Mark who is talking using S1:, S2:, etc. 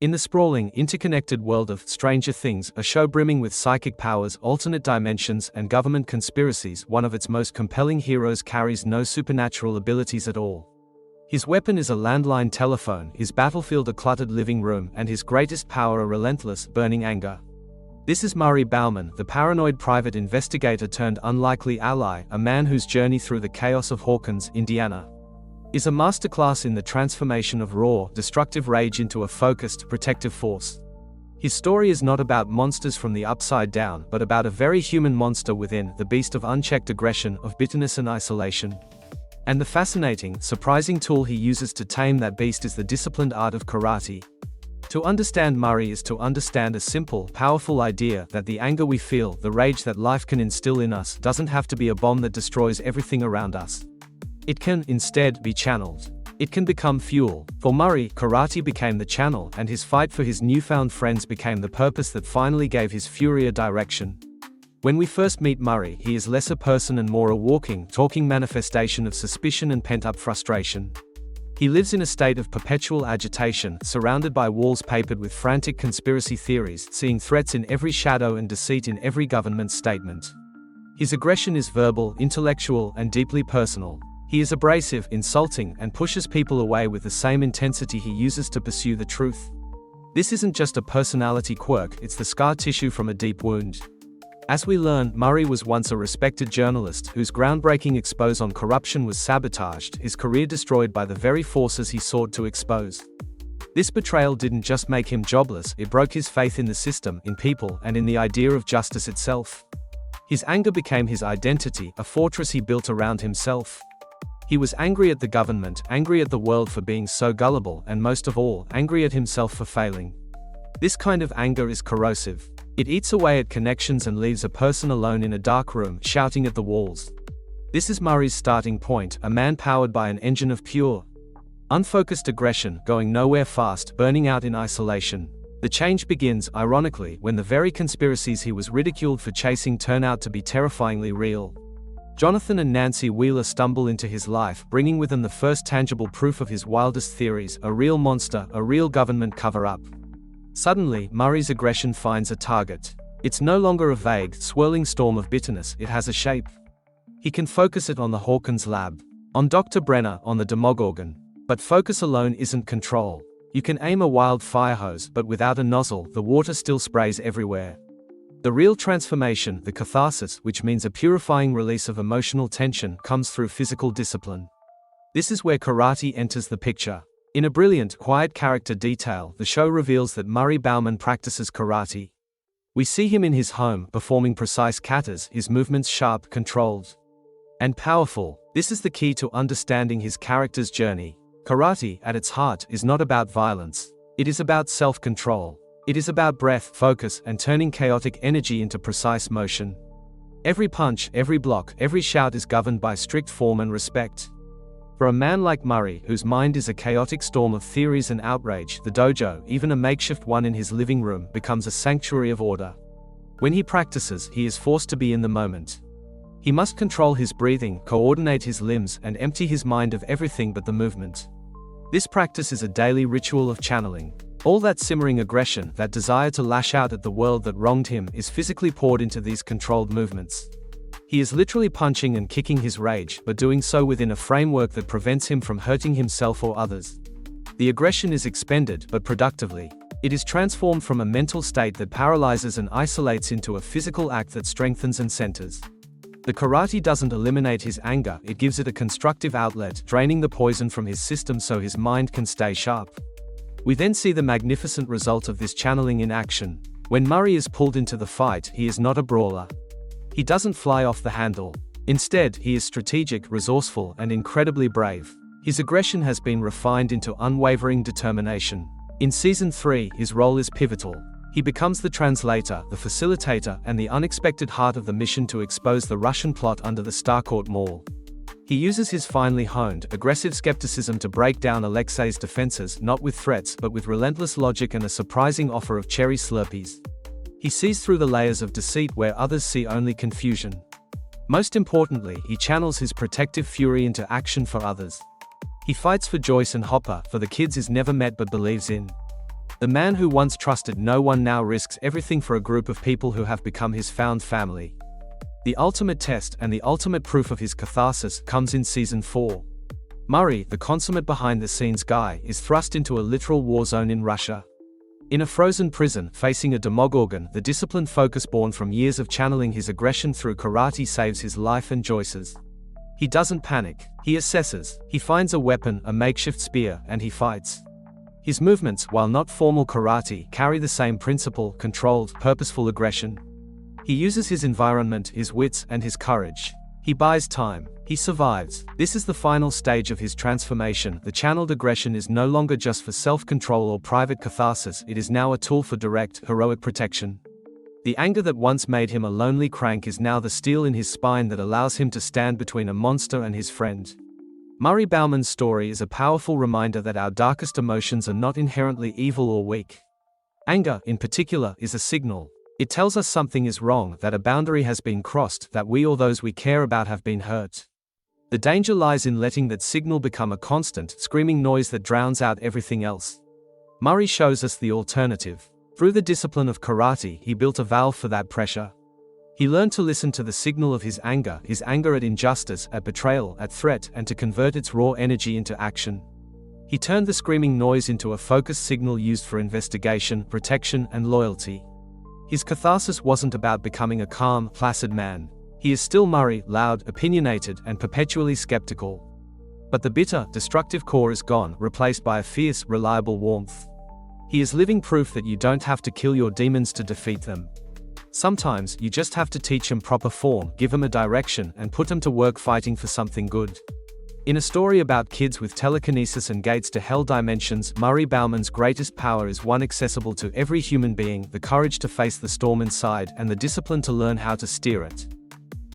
S1: In the sprawling, interconnected world of Stranger Things, a show brimming with psychic powers, alternate dimensions, and government conspiracies, one of its most compelling heroes carries no supernatural abilities at all. His weapon is a landline telephone, his battlefield a cluttered living room, and his greatest power a relentless, burning anger. This is Murray Bauman, the paranoid private investigator turned unlikely ally, a man whose journey through the chaos of Hawkins, Indiana, is a masterclass in the transformation of raw, destructive rage into a focused, protective force. His story is not about monsters from the upside down, but about a very human monster within, the beast of unchecked aggression, of bitterness and isolation. And the fascinating, surprising tool he uses to tame that beast is the disciplined art of karate. To understand Murray is to understand a simple, powerful idea that the anger we feel, the rage that life can instill in us, doesn't have to be a bomb that destroys everything around us. It can, instead, be channeled. It can become fuel. For Murray, karate became the channel, and his fight for his newfound friends became the purpose that finally gave his fury a direction. When we first meet Murray, he is less a person and more a walking, talking manifestation of suspicion and pent-up frustration. He lives in a state of perpetual agitation, surrounded by walls papered with frantic conspiracy theories, seeing threats in every shadow and deceit in every government statement. His aggression is verbal, intellectual, and deeply personal. He is abrasive, insulting, and pushes people away with the same intensity he uses to pursue the truth. This isn't just a personality quirk, it's the scar tissue from a deep wound. As we learn, Murray was once a respected journalist whose groundbreaking expose on corruption was sabotaged, his career destroyed by the very forces he sought to expose. This betrayal didn't just make him jobless, it broke his faith in the system, in people, and in the idea of justice itself. His anger became his identity, a fortress he built around himself. He was angry at the government, angry at the world for being so gullible, and most of all, angry at himself for failing. This kind of anger is corrosive. It eats away at connections and leaves a person alone in a dark room, shouting at the walls. This is Murray's starting point, a man powered by an engine of pure, unfocused aggression, going nowhere fast, burning out in isolation. The change begins, ironically, when the very conspiracies he was ridiculed for chasing turn out to be terrifyingly real. Jonathan and Nancy Wheeler stumble into his life, bringing with them the first tangible proof of his wildest theories, a real monster, a real government cover-up. Suddenly, Murray's aggression finds a target. It's no longer a vague, swirling storm of bitterness, it has a shape. He can focus it on the Hawkins lab, on Dr. Brenner, on the Demogorgon. But focus alone isn't control. You can aim a wild fire hose, but without a nozzle, the water still sprays everywhere. The real transformation, the catharsis, which means a purifying release of emotional tension, comes through physical discipline. This is where karate enters the picture. In a brilliant, quiet character detail, the show reveals that Murray Bauman practices karate. We see him in his home, performing precise katas, his movements sharp, controlled, and powerful. This is the key to understanding his character's journey. Karate, at its heart, is not about violence. It is about self-control. It is about breath, focus, and turning chaotic energy into precise motion. Every punch, every block, every shout is governed by strict form and respect. For a man like Murray, whose mind is a chaotic storm of theories and outrage, the dojo, even a makeshift one in his living room, becomes a sanctuary of order. When he practices, he is forced to be in the moment. He must control his breathing, coordinate his limbs, and empty his mind of everything but the movement. This practice is a daily ritual of channeling. All that simmering aggression, that desire to lash out at the world that wronged him, is physically poured into these controlled movements. He is literally punching and kicking his rage, but doing so within a framework that prevents him from hurting himself or others. The aggression is expended, but productively. It is transformed from a mental state that paralyzes and isolates into a physical act that strengthens and centers. The karate doesn't eliminate his anger, it gives it a constructive outlet, draining the poison from his system so his mind can stay sharp. We then see the magnificent result of this channeling in action. When Murray is pulled into the fight, he is not a brawler. He doesn't fly off the handle. Instead, he is strategic, resourceful, and incredibly brave. His aggression has been refined into unwavering determination. In Season 3, his role is pivotal. He becomes the translator, the facilitator, and the unexpected heart of the mission to expose the Russian plot under the Starcourt Mall. He uses his finely honed, aggressive skepticism to break down Alexei's defenses, not with threats, but with relentless logic and a surprising offer of cherry Slurpees. He sees through the layers of deceit where others see only confusion. Most importantly, he channels his protective fury into action for others. He fights for Joyce and Hopper, for the kids he's never met but believes in. The man who once trusted no one now risks everything for a group of people who have become his found family. The ultimate test and the ultimate proof of his catharsis comes in Season 4. Murray, the consummate behind-the-scenes guy, is thrust into a literal war zone in Russia. In a frozen prison, facing a Demogorgon, the disciplined focus born from years of channeling his aggression through karate saves his life and Joyce's. He doesn't panic, he assesses, he finds a weapon, a makeshift spear, and he fights. His movements, while not formal karate, carry the same principle: controlled, purposeful aggression. He uses his environment, his wits, and his courage. He buys time. He survives. This is the final stage of his transformation. The channeled aggression is no longer just for self-control or private catharsis, it is now a tool for direct, heroic protection. The anger that once made him a lonely crank is now the steel in his spine that allows him to stand between a monster and his friend. Murray Bauman's story is a powerful reminder that our darkest emotions are not inherently evil or weak. Anger, in particular, is a signal. It tells us something is wrong, that a boundary has been crossed, that we or those we care about have been hurt. The danger lies in letting that signal become a constant, screaming noise that drowns out everything else. Murray shows us the alternative. Through the discipline of karate, he built a valve for that pressure. He learned to listen to the signal of his anger at injustice, at betrayal, at threat, and to convert its raw energy into action. He turned the screaming noise into a focused signal used for investigation, protection, and loyalty. His catharsis wasn't about becoming a calm, placid man. He is still Murray, loud, opinionated, and perpetually skeptical. But the bitter, destructive core is gone, replaced by a fierce, reliable warmth. He is living proof that you don't have to kill your demons to defeat them. Sometimes, you just have to teach them proper form, give them a direction, and put them to work fighting for something good. In a story about kids with telekinesis and gates to hell dimensions, Murray Bauman's greatest power is one accessible to every human being: the courage to face the storm inside and the discipline to learn how to steer it.